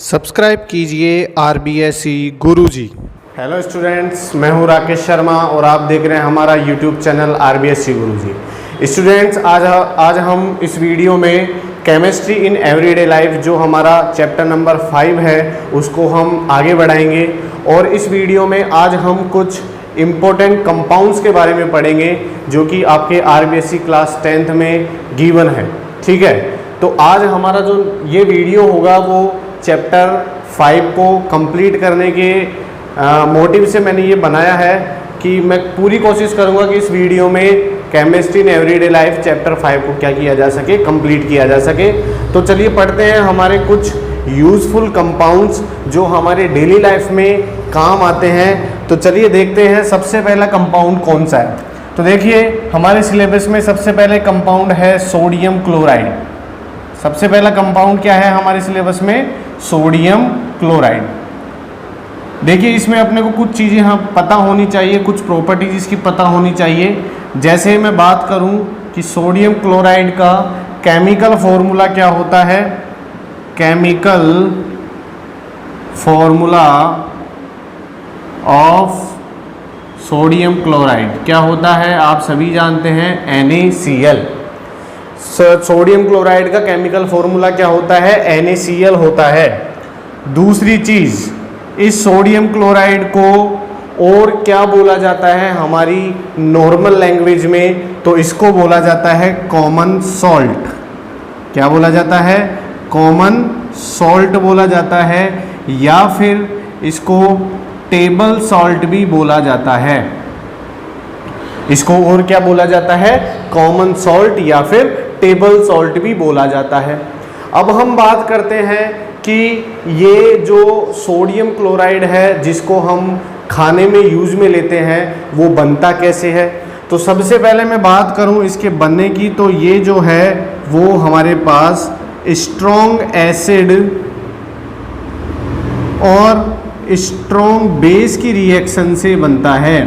Subscribe कीजिए RBSE गुरुजी। Hello students, मैं हूं राकेश शर्मा और आप देख रहे हैं हमारा यूट्यूब चैनल RBSE गुरुजी। स्टूडेंट्स, आज हम इस वीडियो में केमिस्ट्री इन एवरीडे लाइफ जो हमारा चैप्टर नंबर 5 है उसको हम आगे बढ़ाएंगे। और इस वीडियो में आज हम कुछ इम्पोर्टेंट कंपाउंड्स के बारे में पढ़ेंगे जो कि आपके RBSE क्लास 10th में गिवन है। ठीक है, तो आज हमारा जो ये वीडियो होगा वो चैप्टर 5 को कंप्लीट करने के मोटिव से मैंने ये बनाया है कि मैं पूरी कोशिश करूँगा कि इस वीडियो में chemistry in everyday life chapter 5 को क्या किया जा सके, कंप्लीट किया जा सके। तो चलिए पढ़ते हैं हमारे कुछ यूज़फुल कंपाउंड्स जो हमारे डेली लाइफ में काम आते हैं। तो चलिए देखते हैं सबसे पहला कंपाउंड कौन सा है। तो देखिए हमारे सिलेबस में सबसे पहले कंपाउंड है सोडियम क्लोराइड। सबसे पहला कंपाउंड क्या है हमारे सिलेबस में? Sodium chloride. देखिए इसमें अपने को कुछ चीज़ें हाँ पता होनी चाहिए, कुछ प्रॉपर्टीज इसकी पता होनी चाहिए। जैसे मैं बात करूं कि सोडियम क्लोराइड का केमिकल फॉर्मूला क्या होता है। Chemical formula of sodium chloride क्या होता है आप सभी जानते हैं, NaCl। सोडियम क्लोराइड का केमिकल फॉर्मूला क्या होता है? NaCl होता है। दूसरी चीज़, इस सोडियम क्लोराइड को और क्या बोला जाता है हमारी नॉर्मल लैंग्वेज में? तो इसको बोला जाता है कॉमन सॉल्ट। क्या बोला जाता है? कॉमन सॉल्ट बोला जाता है, या फिर इसको टेबल सॉल्ट भी बोला जाता है। इसको और क्या बोला जाता है? कॉमन सॉल्ट या फिर टेबल सॉल्ट भी बोला जाता है। अब हम बात करते हैं कि ये जो सोडियम क्लोराइड है जिसको हम खाने में यूज में लेते हैं वो बनता कैसे है। तो सबसे पहले मैं बात करूं इसके बनने की, तो ये जो है वो हमारे पास स्ट्रॉन्ग एसिड और स्ट्रॉन्ग बेस की रिएक्शन से बनता है।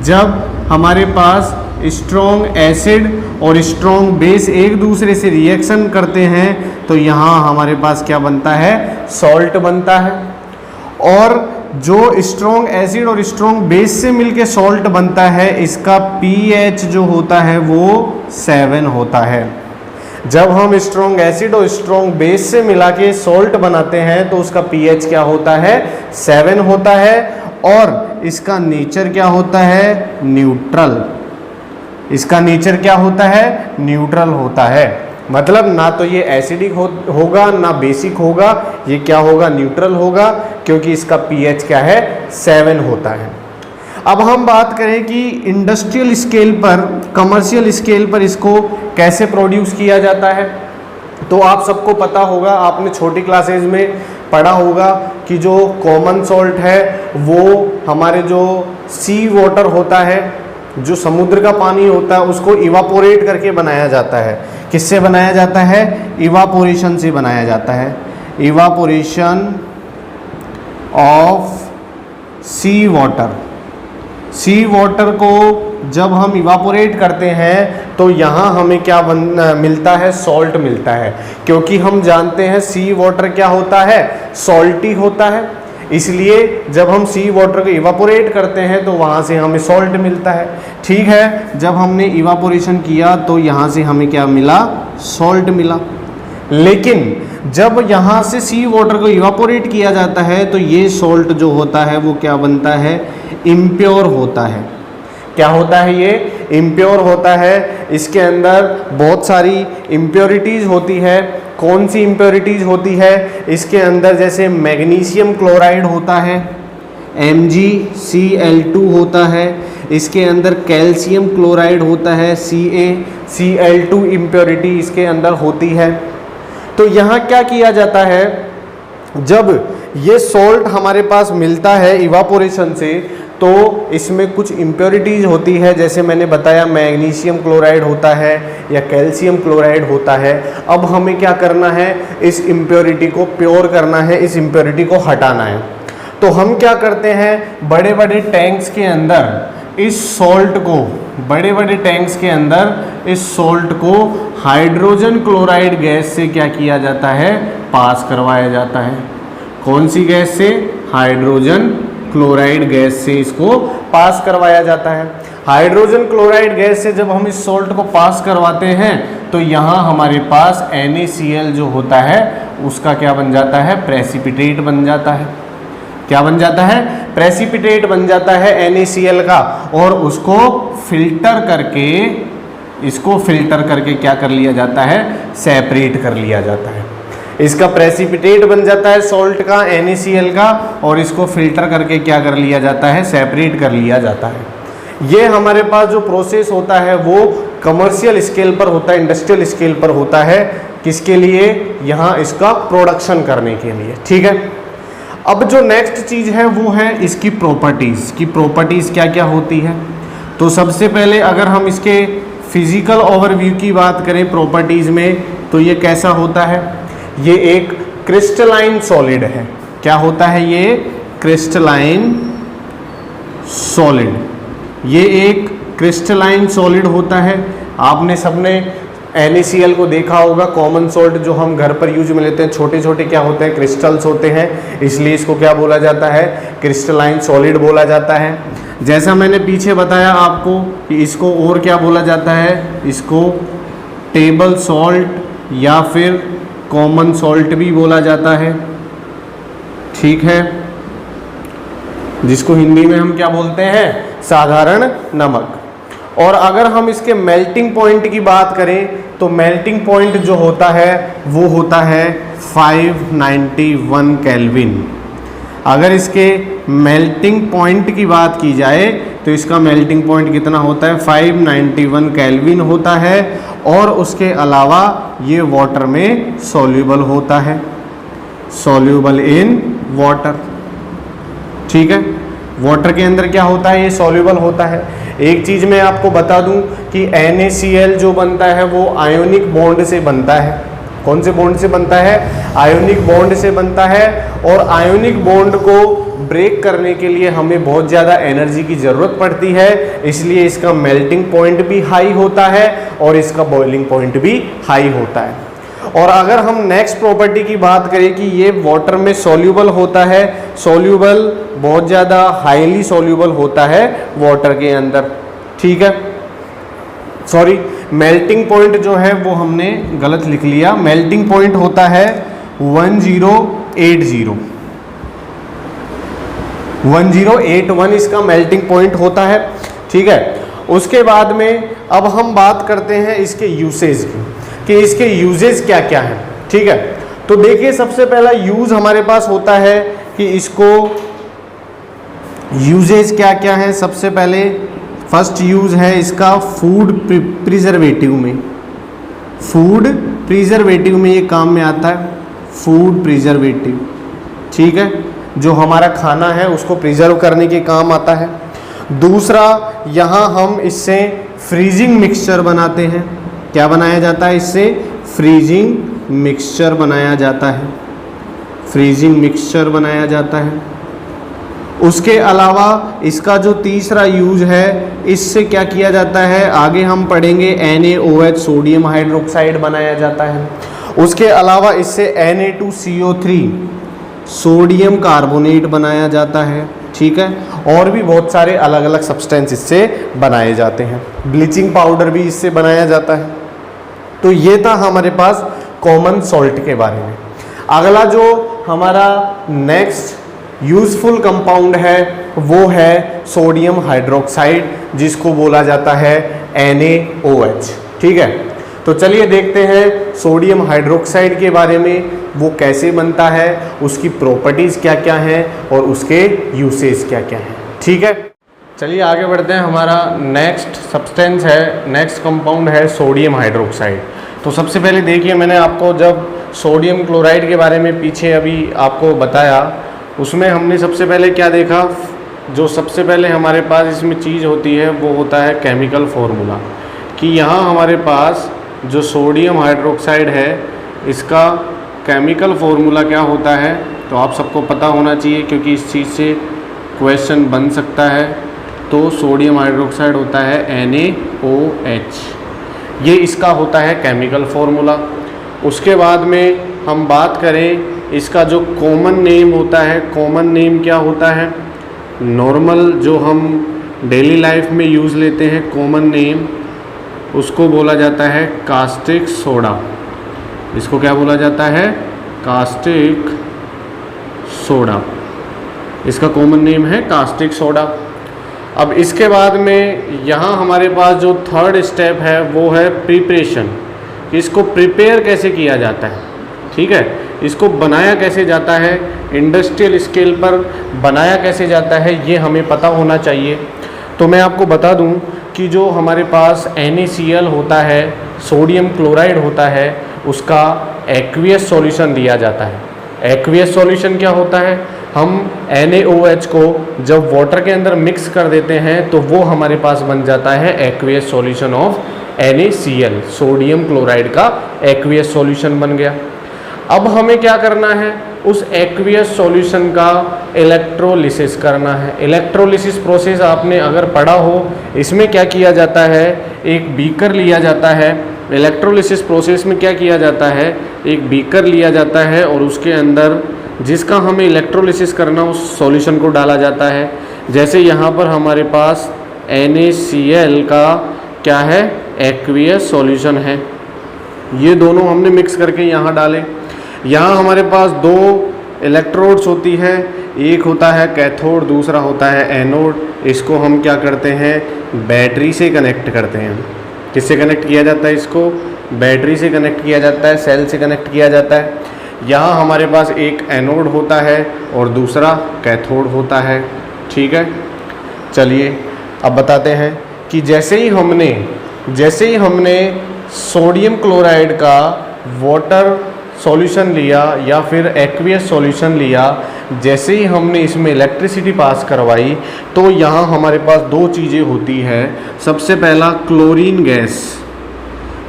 जब हमारे पास स्ट्रॉन्ग एसिड और स्ट्रॉन्ग बेस एक दूसरे से रिएक्शन करते हैं तो यहाँ हमारे पास क्या बनता है? सॉल्ट बनता है। और जो स्ट्रॉन्ग एसिड और स्ट्रॉन्ग बेस से मिलके सॉल्ट बनता है इसका pH जो होता है वो 7 होता है। जब हम स्ट्रॉन्ग एसिड और स्ट्रॉन्ग बेस से मिला के सॉल्ट बनाते हैं तो उसका pH क्या होता है? 7 होता है। और इसका नेचर क्या होता है? न्यूट्रल। इसका नेचर क्या होता है? न्यूट्रल होता है। मतलब ना तो ये एसिडिक होगा ना बेसिक होगा, ये क्या होगा? न्यूट्रल होगा, क्योंकि इसका pH क्या है? 7 होता है। अब हम बात करें कि इंडस्ट्रियल स्केल पर, कमर्शियल स्केल पर इसको कैसे प्रोड्यूस किया जाता है। तो आप सबको पता होगा, आपने छोटी क्लासेज में पढ़ा होगा कि जो कॉमन सॉल्ट है वो हमारे जो सी वाटर होता है, जो समुद्र का पानी होता है, उसको इवापोरेट करके बनाया जाता है। किससे बनाया जाता है? इवापोरेशन से बनाया जाता है। Evaporation of sea water. Sea water को जब हम इवापोरेट करते हैं तो यहाँ हमें क्या मिलता है? सॉल्ट मिलता है। क्योंकि हम जानते हैं सी वाटर क्या होता है? सॉल्टी होता है। इसलिए जब हम सी वाटर को इवापोरेट करते हैं तो वहाँ से हमें सॉल्ट मिलता है। ठीक है, जब हमने इवापोरेशन किया तो यहाँ से हमें क्या मिला? सॉल्ट मिला। लेकिन जब यहाँ से सी वाटर को इवापोरेट किया जाता है तो ये सॉल्ट जो होता है वो क्या बनता है? इम्प्योर होता है। क्या होता है? ये इम्प्योर होता है। इसके अंदर बहुत सारी इम्प्योरिटीज़ होती है। कौन सी इम्प्योरिटीज़ होती है इसके अंदर? जैसे मैग्नीशियम क्लोराइड होता है, MgCl2 होता है। इसके अंदर कैल्शियम क्लोराइड होता है, CaCl2 इम्प्योरिटी इसके अंदर होती है। तो यहाँ क्या किया जाता है, जब ये सॉल्ट हमारे पास मिलता है इवापोरेशन से तो इसमें कुछ इम्प्योरिटीज़ होती है। जैसे मैंने बताया मैग्नीशियम क्लोराइड होता है या कैल्शियम क्लोराइड होता है। अब हमें क्या करना है? इस इम्प्योरिटी को प्योर करना है, इस इम्प्योरिटी को हटाना है। तो हम क्या करते हैं? बड़े बड़े टैंक्स के अंदर इस सॉल्ट को, बड़े बड़े टैंक्स के अंदर इस सॉल्ट को हाइड्रोजन क्लोराइड गैस से क्या किया जाता है? पास करवाया जाता है। कौन सी गैस से? हाइड्रोजन क्लोराइड गैस से इसको पास करवाया जाता है। हाइड्रोजन क्लोराइड गैस से जब हम इस सॉल्ट को पास करवाते हैं तो यहाँ हमारे पास NaCl जो होता है उसका क्या बन जाता है? प्रेसिपिटेट बन जाता है। क्या बन जाता है? प्रेसिपिटेट बन जाता है NaCl का, और उसको फिल्टर करके, इसको फिल्टर करके क्या कर लिया जाता है? सेपरेट कर लिया जाता है। इसका प्रेसिपिटेट बन जाता है सॉल्ट का, NaCl का, और इसको फिल्टर करके क्या कर लिया जाता है? सेपरेट कर लिया जाता है। ये हमारे पास जो प्रोसेस होता है वो कमर्शियल स्केल पर होता है, इंडस्ट्रियल स्केल पर होता है। किसके लिए? यहाँ इसका प्रोडक्शन करने के लिए। ठीक है। अब जो नेक्स्ट चीज़ है वो है इसकी प्रॉपर्टीज़। की प्रॉपर्टीज़ क्या क्या होती है? तो सबसे पहले अगर हम इसके फिजिकल ओवरव्यू की बात करें प्रॉपर्टीज़ में, तो ये कैसा होता है? ये एक क्रिस्टलाइन सॉलिड है। क्या होता है ये? Crystalline solid. ये एक क्रिस्टलाइन सॉलिड होता है। आपने सबने NaCl को देखा होगा, कॉमन सॉल्ट जो हम घर पर यूज में लेते हैं, छोटे छोटे क्या होते हैं? क्रिस्टल्स होते हैं, इसलिए इसको क्या बोला जाता है? क्रिस्टलाइन सॉलिड बोला जाता है। जैसा मैंने पीछे बताया आपको कि इसको और क्या बोला जाता है? इसको टेबल सॉल्ट या फिर कॉमन सॉल्ट भी बोला जाता है। ठीक है, जिसको हिंदी में हम क्या बोलते हैं? साधारण नमक। और अगर हम इसके मेल्टिंग पॉइंट की बात करें तो मेल्टिंग पॉइंट जो होता है वो होता है 591 केल्विन। अगर इसके मेल्टिंग पॉइंट की बात की जाए तो इसका मेल्टिंग पॉइंट कितना होता है? 591 केल्विन होता है। और उसके अलावा ये वाटर में सॉल्यूबल होता है, सॉल्यूबल इन वाटर। ठीक है, वाटर के अंदर क्या होता है? ये सॉल्यूबल होता है। एक चीज़ मैं आपको बता दूं कि NaCl जो बनता है वो आयोनिक बॉन्ड से बनता है। कौन से बॉन्ड से बनता है? आयोनिक बॉन्ड से बनता है। और आयोनिक बॉन्ड को ब्रेक करने के लिए हमें बहुत ज़्यादा एनर्जी की ज़रूरत पड़ती है, इसलिए इसका मेल्टिंग पॉइंट भी हाई होता है और इसका बॉइलिंग पॉइंट भी हाई होता है। और अगर हम नेक्स्ट प्रॉपर्टी की बात करें कि ये वाटर में सॉल्यूबल होता है, सॉल्यूबल बहुत ज़्यादा हाईली सॉल्यूबल होता है वाटर के अंदर। ठीक है, सॉरी, मेल्टिंग पॉइंट जो है वो हमने गलत लिख लिया। मेल्टिंग पॉइंट होता है 1080, 1081 इसका मेल्टिंग पॉइंट होता है। ठीक है, उसके बाद में अब हम बात करते हैं इसके यूसेज की कि इसके यूजेस क्या क्या हैं। ठीक है, तो देखिए सबसे पहला यूज़ हमारे पास होता है कि इसको यूजेस क्या क्या हैं। सबसे पहले फर्स्ट यूज़ है इसका फूड प्रिजर्वेटिव में। फूड प्रिजर्वेटिव में ये काम में आता है, फूड प्रिजर्वेटिव। ठीक है, जो हमारा खाना है उसको प्रिजर्व करने के काम आता है। दूसरा, यहाँ हम इससे फ्रीजिंग मिक्सचर बनाते हैं। क्या बनाया जाता है इससे? फ्रीजिंग मिक्सचर बनाया जाता है, फ्रीजिंग मिक्सचर बनाया जाता है। उसके अलावा इसका जो तीसरा यूज है, इससे क्या किया जाता है आगे हम पढ़ेंगे, NaOH सोडियम हाइड्रोक्साइड बनाया जाता है। उसके अलावा इससे Na2CO3 सोडियम कार्बोनेट बनाया जाता है। ठीक है, और भी बहुत सारे अलग अलग सब्सटेंस इससे बनाए जाते हैं। ब्लीचिंग पाउडर भी इससे बनाया जाता है। तो ये था हमारे पास कॉमन सॉल्ट के बारे में। अगला जो हमारा नेक्स्ट यूज़फुल कंपाउंड है वो है सोडियम हाइड्रोक्साइड, जिसको बोला जाता है NaOH। ठीक है, तो चलिए देखते हैं सोडियम हाइड्रोक्साइड के बारे में, वो कैसे बनता है, उसकी प्रॉपर्टीज़ क्या क्या हैं और उसके यूसेज क्या क्या हैं। ठीक है, चलिए आगे बढ़ते हैं। हमारा नेक्स्ट सब्सटेंस है, नेक्स्ट कंपाउंड है सोडियम हाइड्रोक्साइड। तो सबसे पहले देखिए, मैंने आपको जब सोडियम क्लोराइड के बारे में पीछे अभी आपको बताया, उसमें हमने सबसे पहले क्या देखा? जो सबसे पहले हमारे पास इसमें चीज़ होती है वो होता है केमिकल फार्मूला, कि यहाँ हमारे पास जो सोडियम हाइड्रोक्साइड है इसका केमिकल फार्मूला क्या होता है, तो आप सबको पता होना चाहिए क्योंकि इस चीज़ से क्वेश्चन बन सकता है। तो सोडियम हाइड्रोक्साइड होता है NaOH, ये इसका होता है केमिकल फार्मूला। उसके बाद में हम बात करें इसका जो कॉमन नेम होता है, कॉमन नेम क्या होता है, नॉर्मल जो हम डेली लाइफ में यूज़ लेते हैं कॉमन नेम, उसको बोला जाता है कास्टिक सोडा। इसको क्या बोला जाता है, कास्टिक सोडा। इसका कॉमन नेम है कास्टिक सोडा। अब इसके बाद में यहाँ हमारे पास जो थर्ड स्टेप है वो है प्रिपरेशन। इसको प्रिपेयर कैसे किया जाता है, ठीक है, इसको बनाया कैसे जाता है, इंडस्ट्रियल स्केल पर बनाया कैसे जाता है, ये हमें पता होना चाहिए। तो मैं आपको बता दूं कि जो हमारे पास NaCl होता है, सोडियम क्लोराइड होता है, उसका एक्वियस सॉल्यूशन लिया जाता है। एक्वियस सॉल्यूशन क्या होता है, हम NaOH को जब वाटर के अंदर मिक्स कर देते हैं तो वो हमारे पास बन जाता है aqueous solution of NaCl, sodium chloride का एक्वियस सॉल्यूशन बन गया। अब हमें क्या करना है, उस एक्वियस सॉल्यूशन का इलेक्ट्रोलिसिस करना है। इलेक्ट्रोलिसिस प्रोसेस आपने अगर पढ़ा हो, इसमें क्या किया जाता है, एक बीकर लिया जाता है। इलेक्ट्रोलिसिस प्रोसेस में क्या किया जाता है, एक बीकर लिया जाता है और उसके अंदर जिसका हमें इलेक्ट्रोलिसिस करना उस सॉल्यूशन को डाला जाता है। जैसे यहाँ पर हमारे पास NaCl का क्या है, एक्वियस सॉल्यूशन है, ये दोनों हमने मिक्स करके यहाँ डाले। यहाँ हमारे पास दो इलेक्ट्रोड्स होती है, एक होता है कैथोड, दूसरा होता है एनोड। इसको हम क्या करते हैं, बैटरी से कनेक्ट करते हैं। किससे कनेक्ट किया जाता है, इसको बैटरी से कनेक्ट किया जाता है, सेल से कनेक्ट किया जाता है। यहाँ हमारे पास एक एनोड होता है और दूसरा कैथोड होता है, ठीक है। चलिए अब बताते हैं कि जैसे ही हमने सोडियम क्लोराइड का वाटर सॉल्यूशन लिया या फिर एक्वियस सॉल्यूशन लिया, जैसे ही हमने इसमें इलेक्ट्रिसिटी पास करवाई तो यहाँ हमारे पास दो चीज़ें होती है। सबसे पहला क्लोरीन गैस,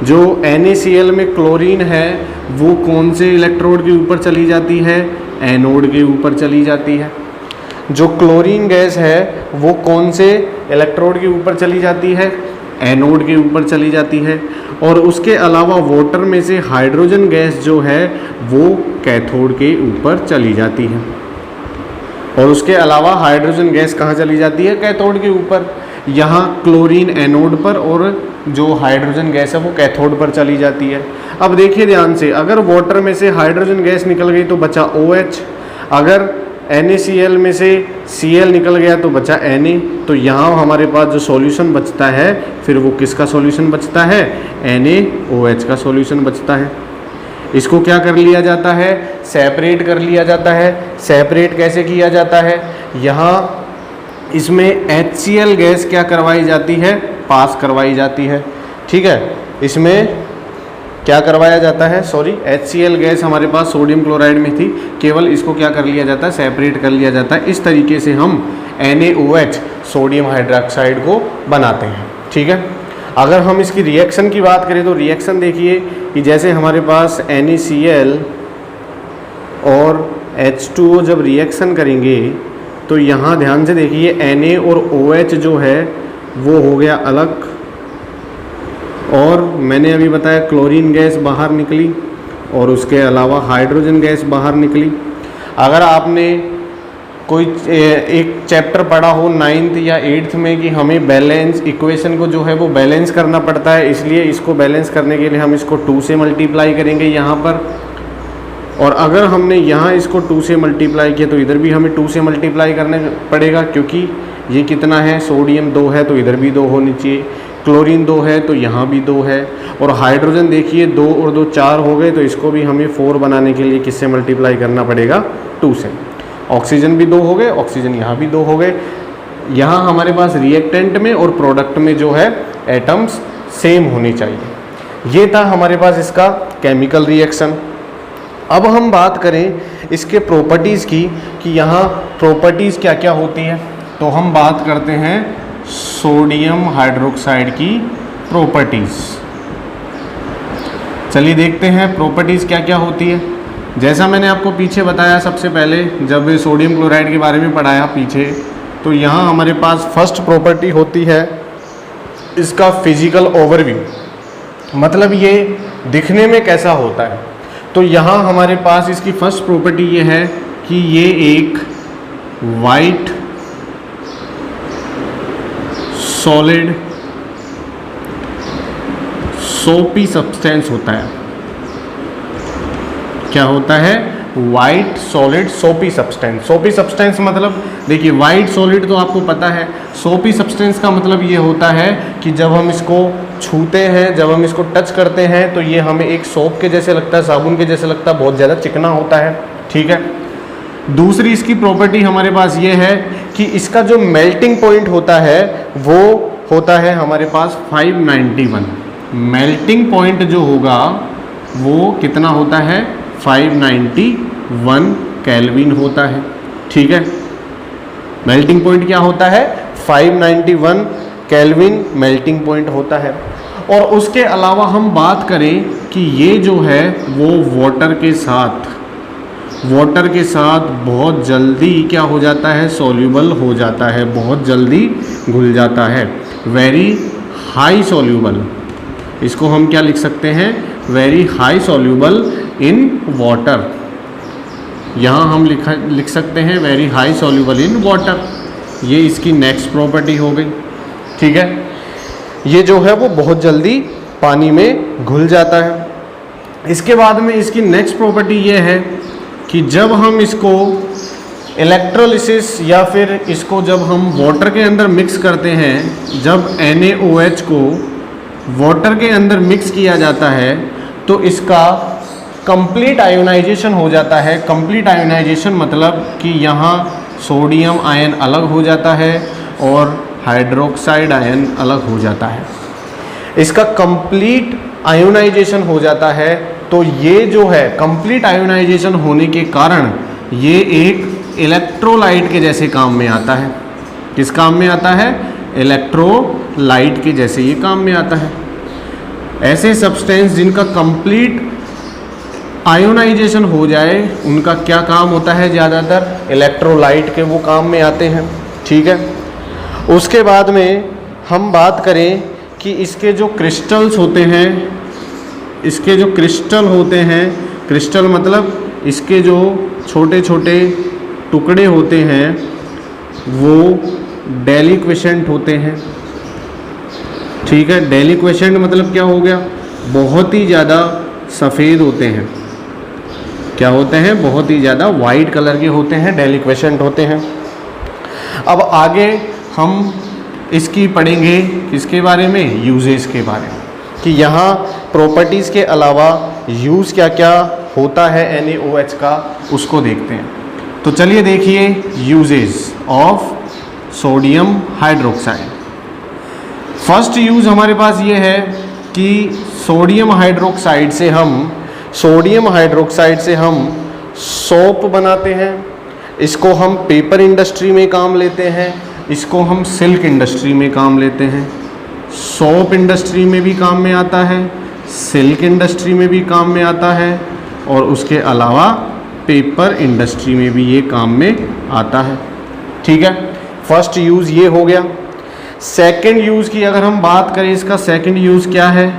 जो NaCl में क्लोरीन है वो कौन से इलेक्ट्रोड के ऊपर चली जाती है, एनोड के ऊपर चली जाती है। जो क्लोरीन गैस है वो कौन से इलेक्ट्रोड के ऊपर चली जाती है, एनोड के ऊपर चली जाती है। और उसके अलावा वाटर में से हाइड्रोजन गैस जो है वो कैथोड के ऊपर चली जाती है। और उसके अलावा हाइड्रोजन गैस कहाँ चली जाती है, कैथोड के ऊपर। यहाँ क्लोरीन एनोड पर और जो हाइड्रोजन गैस है वो कैथोड पर चली जाती है। अब देखिए ध्यान से, अगर वाटर में से हाइड्रोजन गैस निकल गई तो बचा OH, अगर NaCl में से Cl निकल गया तो बचा Na। तो यहाँ हमारे पास जो सॉल्यूशन बचता है फिर वो किसका सॉल्यूशन बचता है, NaOH का सॉल्यूशन बचता है। इसको क्या कर लिया जाता है, सेपरेट कर लिया जाता है। सेपरेट कैसे किया जाता है, यहाँ इसमें HCl गैस क्या करवाई जाती है, पास करवाई जाती है, ठीक है। इसमें क्या करवाया जाता है, HCl गैस हमारे पास सोडियम क्लोराइड में थी, केवल इसको क्या कर लिया जाता है, सेपरेट कर लिया जाता है। इस तरीके से हम NaOH सोडियम हाइड्रोक्साइड को बनाते हैं, ठीक है। अगर हम इसकी रिएक्शन की बात करें तो रिएक्शन देखिए कि जैसे हमारे पास NaCl और H2O जब रिएक्शन करेंगे तो यहाँ ध्यान से देखिए Na और OH जो है वो हो गया अलग, और मैंने अभी बताया क्लोरीन गैस बाहर निकली और उसके अलावा हाइड्रोजन गैस बाहर निकली। अगर आपने कोई एक चैप्टर पढ़ा हो 9th या 8th में कि हमें बैलेंस इक्वेशन को जो है वो बैलेंस करना पड़ता है, इसलिए इसको बैलेंस करने के लिए हम इसको 2 से मल्टीप्लाई करेंगे यहाँ पर। और अगर हमने यहाँ इसको 2 से मल्टीप्लाई किया तो इधर भी हमें 2 से मल्टीप्लाई करने पड़ेगा, क्योंकि ये कितना है, सोडियम 2 है तो इधर भी 2 होनी चाहिए, क्लोरीन 2 है तो यहाँ भी 2 है, और हाइड्रोजन देखिए 2 और 2 4 हो गए, तो इसको भी हमें 4 बनाने के लिए किससे मल्टीप्लाई करना पड़ेगा, 2 से। ऑक्सीजन भी 2 हो गए, ऑक्सीजन यहाँ भी 2 हो गए। यहाँ हमारे पास रिएक्टेंट में और प्रोडक्ट में जो है एटम्स सेम होने चाहिए। ये था हमारे पास इसका केमिकल रिएक्शन। अब हम बात करें इसके प्रॉपर्टीज़ की कि यहाँ प्रॉपर्टीज़ क्या क्या होती है, तो हम बात करते हैं सोडियम हाइड्रोक्साइड की प्रॉपर्टीज़। चलिए देखते हैं प्रॉपर्टीज़ क्या क्या होती है। जैसा मैंने आपको पीछे बताया, सबसे पहले जब सोडियम क्लोराइड के बारे में पढ़ाया पीछे, तो यहाँ हमारे पास फर्स्ट प्रॉपर्टी होती है इसका फिजिकल ओवरव्यू, मतलब ये दिखने में कैसा होता है। तो यहाँ हमारे पास इसकी फर्स्ट प्रॉपर्टी ये है कि ये एक वाइट सॉलिड सोपी सब्सटेंस होता है। क्या होता है? वाइट सॉलिड सोपी सब्सटेंस। सोपी सब्सटेंस मतलब देखिए, वाइट सॉलिड तो आपको पता है, सोपी सब्सटेंस का मतलब ये होता है कि जब हम इसको छूते हैं, जब हम इसको टच करते हैं तो ये हमें एक सोप के जैसे लगता है, साबुन के जैसे लगता है, बहुत ज़्यादा चिकना होता है। ठीक है। दूसरी इसकी प्रॉपर्टी हमारे पास ये है कि इसका जो मेल्टिंग पॉइंट होता है वो होता है हमारे पास 591। मेल्टिंग पॉइंट जो होगा वो कितना होता है? 591 केल्विन होता है। ठीक है। मेल्टिंग पॉइंट क्या होता है? 591 केल्विन मेल्टिंग पॉइंट होता है। और उसके अलावा हम बात करें कि ये जो है वो वाटर के साथ बहुत जल्दी क्या हो जाता है? सॉल्यूबल हो जाता है, बहुत जल्दी घुल जाता है। वेरी हाई सॉल्यूबल, इसको हम क्या लिख सकते हैं? Very high soluble in water. यहाँ हम लिख सकते हैं very high soluble in water. ये इसकी नेक्स्ट प्रॉपर्टी हो गई। ठीक है। ये जो है वो बहुत जल्दी पानी में घुल जाता है। इसके बाद में इसकी नेक्स्ट प्रॉपर्टी ये है कि जब हम इसको इलेक्ट्रोलिसिस या फिर इसको जब हम वाटर के अंदर मिक्स करते हैं, जब NaOH को वाटर के अंदर मिक्स किया जाता है तो इसका कंप्लीट आयोनाइजेशन हो जाता है। कंप्लीट आयोनाइजेशन मतलब कि यहाँ सोडियम आयन अलग हो जाता है और हाइड्रोक्साइड आयन अलग हो जाता है। इसका कंप्लीट आयोनाइजेशन हो जाता है। तो ये जो है कंप्लीट आयोनाइजेशन होने के कारण ये एक इलेक्ट्रोलाइट के जैसे काम में आता है। किस काम में आता है? इलेक्ट्रोलाइट के जैसे ये काम में आता है। ऐसे सब्सटेंस जिनका कंप्लीट आयोनाइजेशन हो जाए उनका क्या काम होता है? ज़्यादातर इलेक्ट्रोलाइट के वो काम में आते हैं। ठीक है। उसके बाद में हम बात करें कि इसके जो क्रिस्टल्स होते हैं, इसके जो क्रिस्टल होते हैं, क्रिस्टल मतलब इसके जो छोटे छोटे टुकड़े होते हैं वो डेलिक्वेसेंट होते हैं। ठीक है। डेलिक्वेसेंट मतलब क्या हो गया? बहुत ही ज़्यादा सफ़ेद होते हैं। क्या होते हैं? बहुत ही ज़्यादा वाइट कलर के होते हैं, डेलिक्वेसेंट होते हैं। अब आगे हम इसकी पढ़ेंगे किसके बारे में? यूजेस के बारे में, कि यहाँ प्रॉपर्टीज़ के अलावा यूज़ क्या क्या होता है NaOH का, उसको देखते हैं। तो चलिए देखिए uses of sodium hydroxide. First use हमारे पास ये है कि सोडियम हाइड्रोक्साइड से हम सोप बनाते हैं। इसको हम पेपर इंडस्ट्री में काम लेते हैं, इसको हम सिल्क इंडस्ट्री में काम लेते हैं। सोप इंडस्ट्री में भी काम में आता है, सिल्क इंडस्ट्री में भी काम में आता है और उसके अलावा पेपर इंडस्ट्री में भी ये काम में आता है। ठीक है। फर्स्ट यूज़ ये हो गया। सेकंड यूज़ की अगर हम बात करें, इसका सेकंड यूज़ क्या है?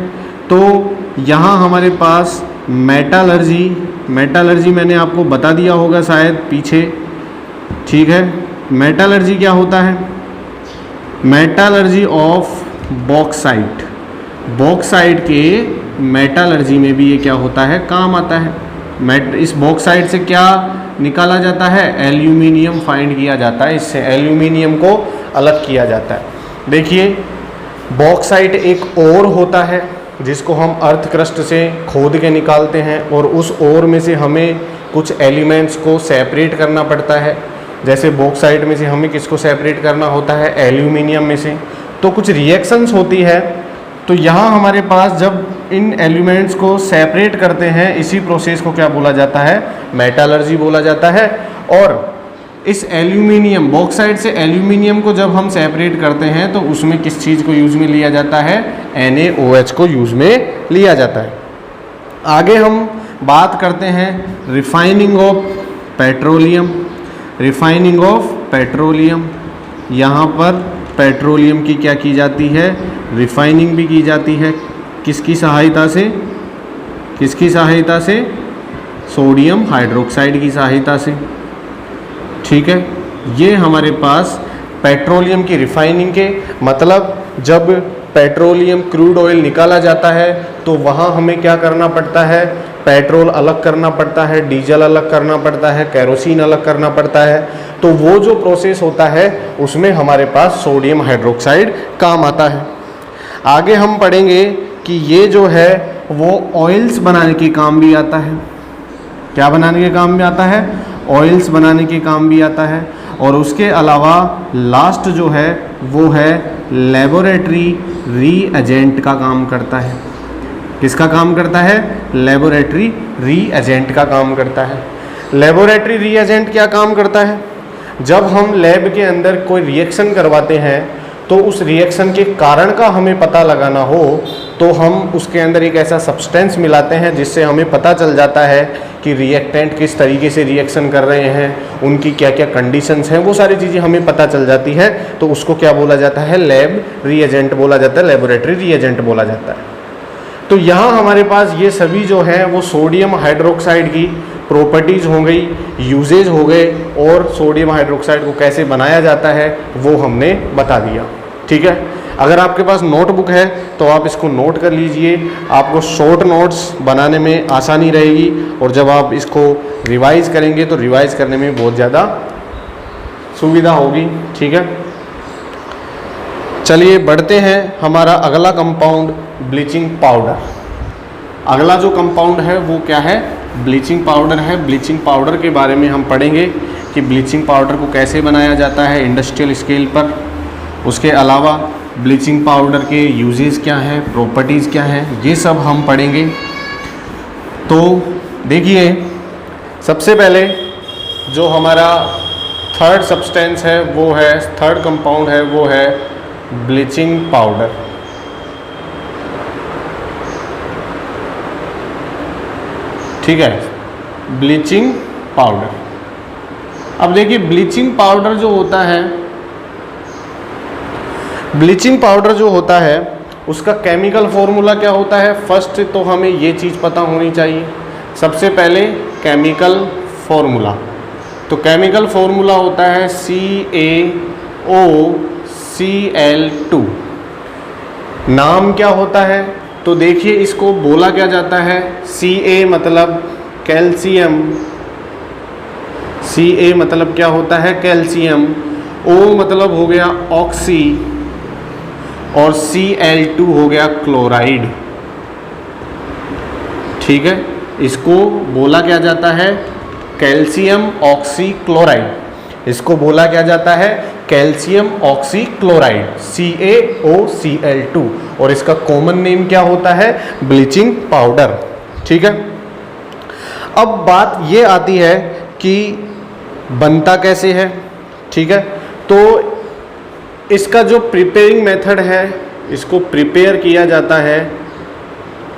तो यहाँ हमारे पास मेटालर्जी मैंने आपको बता दिया होगा शायद पीछे। ठीक है। मेटालर्जी क्या होता है? Metallurgy of bauxite. बॉक्साइट के मेटालर्जी में भी ये क्या होता है? काम आता है। इस बॉक्साइट से क्या निकाला जाता है? एल्यूमिनियम फाइंड किया जाता है। इससे एल्यूमिनियम को अलग किया जाता है। देखिए, बॉक्साइट एक ओर होता है जिसको हम अर्थ क्रस्ट से खोद के निकालते हैं और उस ओर में से हमें कुछ एलिमेंट्स को सेपरेट करना पड़ता है। जैसे बॉक्साइट में से हमें किसको सेपरेट करना होता है? एल्यूमिनियम में से। तो कुछ रिएक्शंस होती है। तो यहाँ हमारे पास जब इन एलिमेंट्स को सेपरेट करते हैं, इसी प्रोसेस को क्या बोला जाता है? मेटालर्जी बोला जाता है। और इस एल्यूमिनियम, बॉक्साइट से एल्यूमिनियम को जब हम सेपरेट करते हैं तो उसमें किस चीज़ को यूज़ में लिया जाता है? NaOH को यूज़ में लिया जाता है। आगे हम बात करते हैं refining of petroleum. Refining of petroleum, यहाँ पर पेट्रोलियम की क्या की जाती है? रिफाइनिंग भी की जाती है। किसकी सहायता से? किसकी सहायता से? सोडियम हाइड्रोक्साइड की सहायता से। ठीक है, ये हमारे पास पेट्रोलियम की रिफाइनिंग के, मतलब जब पेट्रोलियम क्रूड ऑयल निकाला जाता है तो वहाँ हमें क्या करना पड़ता है, पेट्रोल अलग करना पड़ता है, डीजल अलग करना पड़ता है, केरोसिन अलग करना पड़ता है। तो वो जो प्रोसेस होता है उसमें हमारे पास सोडियम हाइड्रोक्साइड काम आता है। आगे हम पढ़ेंगे कि ये जो है वो ऑयल्स बनाने के काम भी आता है। क्या बनाने के काम भी आता है? ऑयल्स बनाने के काम भी आता है। और उसके अलावा लास्ट जो है वो है लेबोरेटरी रीएजेंट का काम करता है। किसका काम करता है? लेबोरेटरी रीएजेंट का काम करता है। लेबोरेटरी रीएजेंट क्या काम करता है? जब हम लैब के अंदर कोई रिएक्शन करवाते हैं तो उस रिएक्शन के कारण का हमें पता लगाना हो तो हम उसके अंदर एक ऐसा सब्सटेंस मिलाते हैं जिससे हमें पता चल जाता है कि रिएक्टेंट किस तरीके से रिएक्शन कर रहे हैं, उनकी क्या क्या कंडीशंस हैं, वो सारी चीज़ें हमें पता चल जाती है। तो उसको क्या बोला जाता है? लैब रीएजेंट बोला जाता है, लेबोरेटरी रीएजेंट बोला जाता है। तो यहाँ हमारे पास ये सभी जो है वो सोडियम हाइड्रोक्साइड की प्रॉपर्टीज़ हो गई, यूजेज हो गए, और सोडियम हाइड्रोक्साइड को कैसे बनाया जाता है वो हमने बता दिया। ठीक है, अगर आपके पास नोटबुक है तो आप इसको नोट कर लीजिए, आपको शॉर्ट नोट्स बनाने में आसानी रहेगी, और जब आप इसको रिवाइज करेंगे तो रिवाइज करने में बहुत ज़्यादा सुविधा होगी। ठीक है, चलिए बढ़ते हैं। हमारा अगला कंपाउंड ब्लीचिंग पाउडर। अगला जो कंपाउंड है वो क्या है? ब्लीचिंग पाउडर है। ब्लीचिंग पाउडर के बारे में हम पढ़ेंगे कि ब्लीचिंग पाउडर को कैसे बनाया जाता है इंडस्ट्रियल स्केल पर। उसके अलावा ब्लीचिंग पाउडर के यूजेस क्या हैं, प्रॉपर्टीज़ क्या हैं, ये सब हम पढ़ेंगे। तो देखिए, सबसे पहले जो हमारा थर्ड सब्सटेंस है वो है, थर्ड कंपाउंड है वो है ब्लीचिंग पाउडर। ठीक है, ब्लीचिंग पाउडर। अब देखिए, ब्लीचिंग पाउडर जो होता है, ब्लीचिंग पाउडर जो होता है उसका केमिकल फॉर्मूला क्या होता है? फर्स्ट तो हमें ये चीज़ पता होनी चाहिए। सबसे पहले केमिकल फॉर्मूला, तो केमिकल फॉर्मूला होता है CaOCl2। नाम क्या होता है? तो देखिए, इसको बोला क्या जाता है? Ca मतलब कैल्शियम, Ca मतलब क्या होता है? कैल्शियम। O मतलब हो गया ऑक्सी, और Cl2 हो गया क्लोराइड। ठीक है, इसको बोला क्या जाता है? Calcium oxy chloride. इसको बोला क्या जाता है? Calcium oxy chloride, CaOCl2। और इसका कॉमन नेम क्या होता है? Bleaching powder. ठीक है, अब बात ये आती है कि बनता कैसे है। ठीक है, तो इसका जो प्रिपेयरिंग मेथड है, इसको प्रिपेयर किया जाता है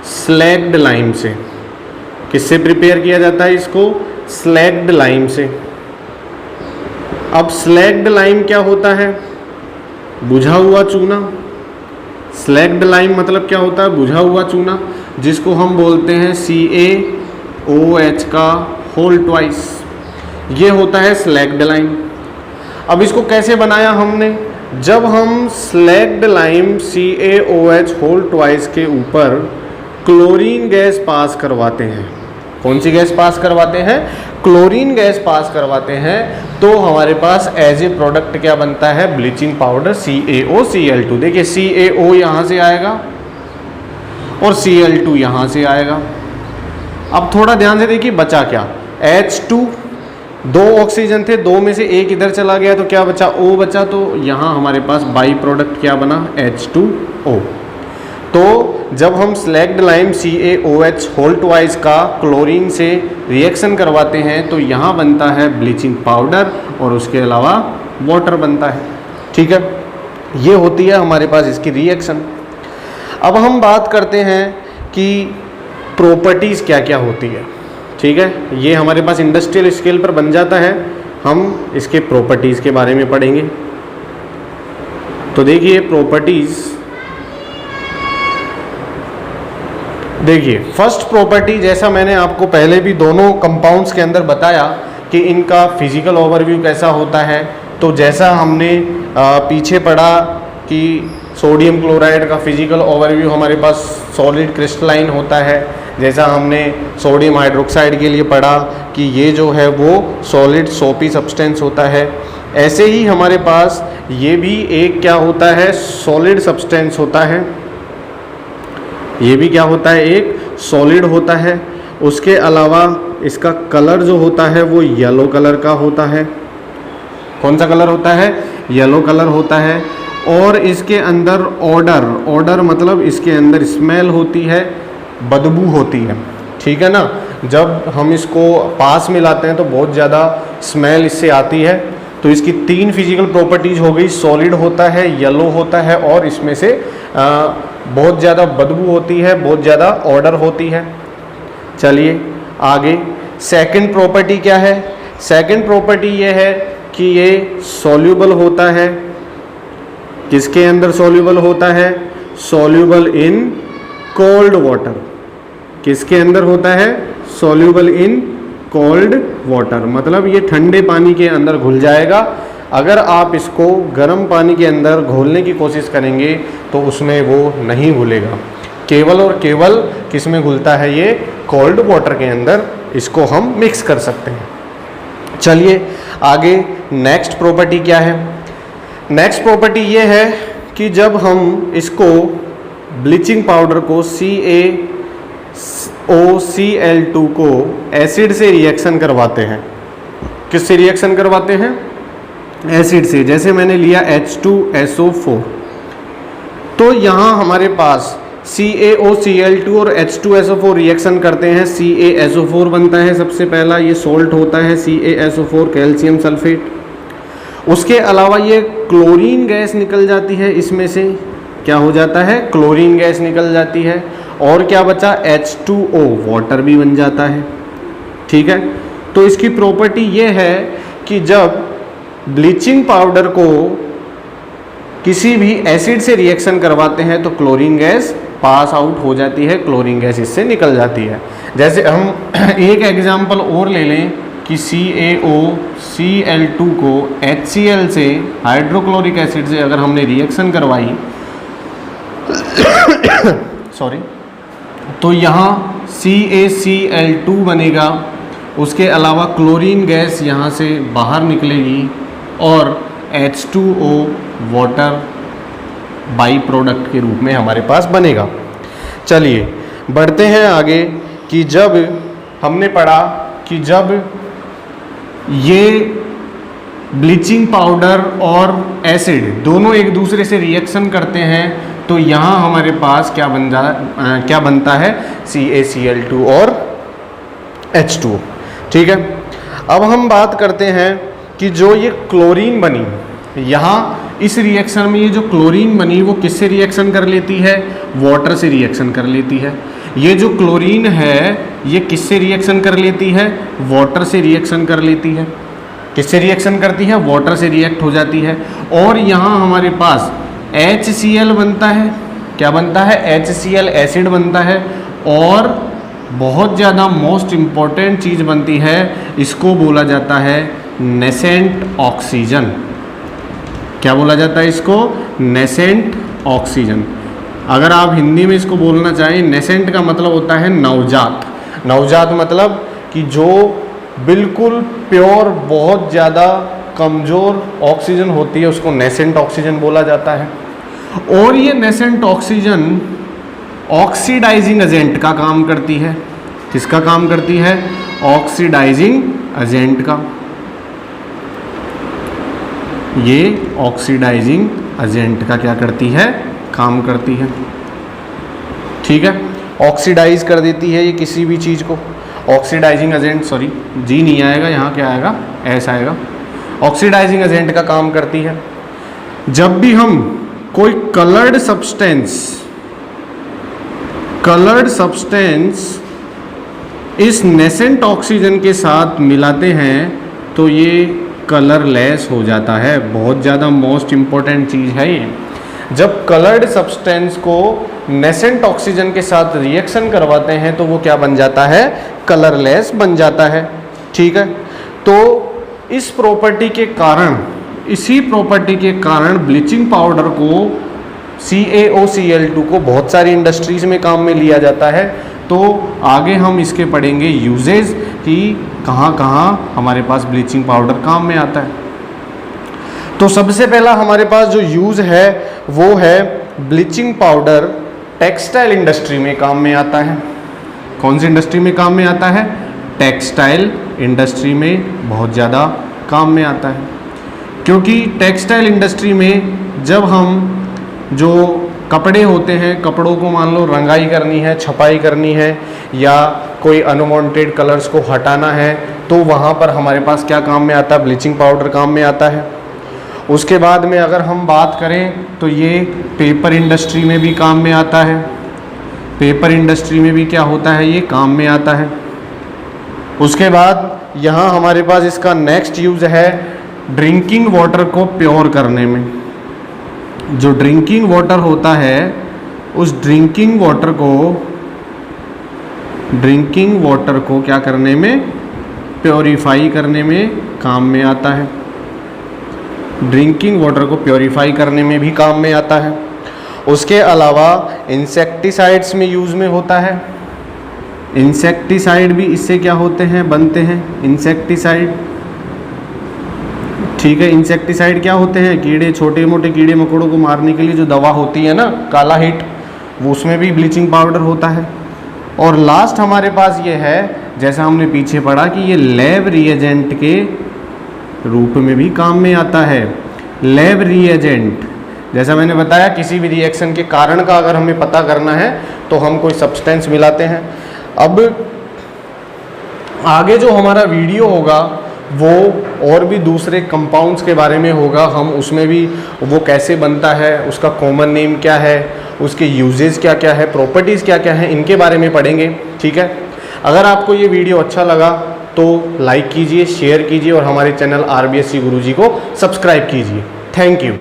स्लैग्ड लाइम से। किससे प्रिपेयर किया जाता है इसको? स्लैग्ड लाइम से। अब स्लैग्ड लाइम क्या होता है? बुझा हुआ चूना। स्लैग्ड लाइम मतलब क्या होता है? बुझा हुआ चूना, जिसको हम बोलते हैं CaOH का होल ट्वाइस। ये होता है स्लैग्ड लाइम। अब इसको कैसे बनाया हमने? जब हम slaked lime CaOH whole twice के ऊपर क्लोरीन गैस पास करवाते हैं। कौन सी गैस पास करवाते हैं? क्लोरीन गैस पास करवाते हैं, तो हमारे पास एज ए प्रोडक्ट क्या बनता है? Bleaching powder CaOCl2। देखिए, CaO यहाँ से आएगा और Cl2 यहाँ से आएगा। अब थोड़ा ध्यान से देखिए, बचा क्या? H2, दो ऑक्सीजन थे, दो में से एक इधर चला गया तो क्या बचा? O बचा। तो यहाँ हमारे पास बाई प्रोडक्ट क्या बना? H2O। तो जब हम slaked lime CaOH whole twice का क्लोरीन से रिएक्शन करवाते हैं तो यहाँ बनता है ब्लीचिंग पाउडर, और उसके अलावा वाटर बनता है। ठीक है, ये होती है हमारे पास इसकी रिएक्शन। अब हम बात करते हैं कि प्रॉपर्टीज़ क्या क्या होती है। ठीक है, ये हमारे पास इंडस्ट्रियल स्केल पर बन जाता है, हम इसके प्रॉपर्टीज़ के बारे में पढ़ेंगे। तो देखिए, प्रॉपर्टीज़ देखिए फर्स्ट प्रॉपर्टी, जैसा मैंने आपको पहले भी दोनों कंपाउंड्स के अंदर बताया कि इनका फिजिकल ओवरव्यू कैसा होता है, तो जैसा हमने पीछे पढ़ा कि सोडियम क्लोराइड का फिजिकल ओवरव्यू हमारे पास सॉलिड क्रिस्टलाइन होता है, जैसा हमने सोडियम हाइड्रोक्साइड के लिए पढ़ा कि ये जो है वो सॉलिड सोपी सब्सटेंस होता है, ऐसे ही हमारे पास ये भी एक क्या होता है, सॉलिड सब्सटेंस होता है। ये भी क्या होता है, एक सॉलिड होता है। उसके अलावा इसका कलर जो होता है वो येलो कलर का होता है। कौन सा कलर होता है, येलो कलर होता है। और इसके अंदर ऑडर मतलब इसके अंदर स्मेल होती है, बदबू होती है, ठीक है ना। जब हम इसको पास में लाते हैं तो बहुत ज़्यादा स्मेल इससे आती है। तो इसकी 3 फिजिकल प्रॉपर्टीज हो गई, सॉलिड होता है, येलो होता है और इसमें से बहुत ज़्यादा बदबू होती है, बहुत ज़्यादा ऑडर होती है। चलिए आगे, सेकंड प्रॉपर्टी क्या है। सेकंड प्रॉपर्टी ये है कि ये सॉल्यूबल होता है। किसके अंदर सॉल्यूबल होता है, सॉल्यूबल इन कोल्ड वाटर। किसके अंदर होता है, सॉल्यूबल इन कोल्ड वाटर, मतलब ये ठंडे पानी के अंदर घुल जाएगा। अगर आप इसको गर्म पानी के अंदर घोलने की कोशिश करेंगे तो उसमें वो नहीं घुलेगा। केवल और केवल किस में घुलता है, ये कोल्ड वाटर के अंदर इसको हम मिक्स कर सकते हैं। चलिए आगे, नेक्स्ट प्रॉपर्टी क्या है। नेक्स्ट प्रॉपर्टी ये है कि जब हम इसको ब्लीचिंग पाउडर को CaOCl2 को एसिड से रिएक्शन करवाते हैं। किससे रिएक्शन करवाते हैं, एसिड से। जैसे मैंने लिया H2SO4, तो यहाँ हमारे पास CaOCl2 और H2SO4 रिएक्शन करते हैं, CaSO4 बनता है सबसे पहला, ये सोल्ट होता है CaSO4 कैल्शियम सल्फेट। उसके अलावा ये क्लोरीन गैस निकल जाती है, इसमें से क्या हो जाता है, क्लोरीन गैस निकल जाती है। और क्या बचा, H2O वाटर भी बन जाता है, ठीक है। तो इसकी प्रॉपर्टी ये है कि जब ब्लीचिंग पाउडर को किसी भी एसिड से रिएक्शन करवाते हैं तो क्लोरीन गैस पास आउट हो जाती है, क्लोरीन गैस इससे निकल जाती है। जैसे हम एक एग्जांपल और ले लें कि CaOCl2 को HCl से, हाइड्रोक्लोरिक एसिड से अगर हमने रिएक्शन करवाई सॉरी, तो यहाँ CaCl2 बनेगा। उसके अलावा क्लोरीन गैस यहाँ से बाहर निकलेगी और H2O वाटर बाई प्रोडक्ट के रूप में हमारे पास बनेगा। चलिए बढ़ते हैं आगे कि जब हमने पढ़ा कि जब ये ब्लीचिंग पाउडर और एसिड दोनों एक दूसरे से रिएक्शन करते हैं तो यहाँ हमारे पास क्या बनता है, CaCl2 और H2O, ठीक है। अब हम बात करते हैं कि जो ये क्लोरीन बनी, यहाँ इस रिएक्शन में ये जो क्लोरीन बनी वो किससे रिएक्शन कर लेती है, वाटर से रिएक्शन कर लेती है। ये जो क्लोरीन है ये किससे रिएक्शन कर लेती है, वाटर से रिएक्शन कर लेती है। किससे रिएक्शन करती है, वाटर से रिएक्ट हो जाती है। और यहाँ हमारे पास HCl बनता है, क्या बनता है, HCl एसिड बनता है। और बहुत ज़्यादा मोस्ट इम्पॉर्टेंट चीज़ बनती है, इसको बोला जाता है नेसेंट ऑक्सीजन। क्या बोला जाता है इसको, नेसेंट ऑक्सीजन। अगर आप हिंदी में इसको बोलना चाहें, नेसेंट का मतलब होता है नवजात। नवजात मतलब कि जो बिल्कुल प्योर, बहुत ज़्यादा कमज़ोर ऑक्सीजन होती है उसको नेसेंट ऑक्सीजन बोला जाता है। और ये नेसेंट ऑक्सीजन ऑक्सीडाइजिंग एजेंट का काम करती है। किसका काम करती है, ऑक्सीडाइजिंग एजेंट का। ये ऑक्सीडाइजिंग एजेंट का क्या करती है, काम करती है, ठीक है। ऑक्सीडाइज कर देती है ये किसी भी चीज़ को। ऑक्सीडाइजिंग एजेंट, सॉरी जी नहीं आएगा, यहाँ क्या आएगा, एस आएगा। ऑक्सीडाइजिंग एजेंट का काम करती है। जब भी हम कोई कलर्ड सब्सटेंस इस नेसेंट ऑक्सीजन के साथ मिलाते हैं तो ये कलरलेस हो जाता है। बहुत ज़्यादा मोस्ट इम्पॉर्टेंट चीज़ है ये। जब कलर्ड सब्सटेंस को नेसेंट ऑक्सीजन के साथ रिएक्शन करवाते हैं तो वो क्या बन जाता है, कलरलेस बन जाता है। ठीक है, तो इस प्रॉपर्टी के कारण, इसी प्रॉपर्टी के कारण ब्लीचिंग पाउडर को CaOCl2 को बहुत सारी इंडस्ट्रीज में काम में लिया जाता है। तो आगे हम इसके पढ़ेंगे यूजेस कि कहाँ कहाँ हमारे पास ब्लीचिंग पाउडर काम में आता है। तो सबसे पहला हमारे पास जो यूज़ है वो है ब्लीचिंग पाउडर टेक्सटाइल इंडस्ट्री में काम में आता है। कौन सी इंडस्ट्री में काम में आता है, टेक्सटाइल इंडस्ट्री में बहुत ज़्यादा काम में आता है। क्योंकि टेक्सटाइल इंडस्ट्री में जब हम जो कपड़े होते हैं, कपड़ों को मान लो रंगाई करनी है, छपाई करनी है या कोई अनवांटेड कलर्स को हटाना है, तो वहाँ पर हमारे पास क्या काम में आता है, ब्लीचिंग पाउडर काम में आता है। उसके बाद में अगर हम बात करें तो ये पेपर इंडस्ट्री में भी काम में आता है। पेपर इंडस्ट्री में भी क्या होता है, ये काम में आता है। उसके बाद यहाँ हमारे पास इसका नेक्स्ट यूज़ है ड्रिंकिंग वाटर को प्योर करने में। जो ड्रिंकिंग वाटर होता है, उस ड्रिंकिंग वाटर को क्या करने में, प्योरीफाई करने में काम में आता है। ड्रिंकिंग वाटर को प्योरीफाई करने में भी काम में आता है। उसके अलावा इंसेक्टिसाइड्स में यूज़ में होता है। इंसेक्टिसाइड भी इससे क्या होते हैं, बनते हैं इंसेक्टिसाइड। ठीक है, इंसेक्टिसाइड क्या होते हैं, कीड़े, छोटे मोटे कीड़े मकोड़ों को मारने के लिए जो दवा होती है ना, काला हिट, वो उसमें भी ब्लीचिंग पाउडर होता है। और लास्ट हमारे पास ये है, जैसा हमने पीछे पढ़ा कि ये लैब रिएजेंट के रूप में भी काम में आता है। लैब रिएजेंट, जैसा मैंने बताया, किसी भी रिएक्शन के कारण का अगर हमें पता करना है तो हम कोई सब्सटेंस मिलाते हैं। अब आगे जो हमारा वीडियो होगा वो और भी दूसरे कंपाउंड्स के बारे में होगा। हम उसमें भी वो कैसे बनता है, उसका कॉमन नेम क्या है, उसके यूजेस क्या क्या है, प्रॉपर्टीज़ क्या क्या है, इनके बारे में पढ़ेंगे। ठीक है, अगर आपको ये वीडियो अच्छा लगा तो लाइक कीजिए, शेयर कीजिए और हमारे चैनल RBSc गुरुजी को सब्सक्राइब कीजिए। Thank you.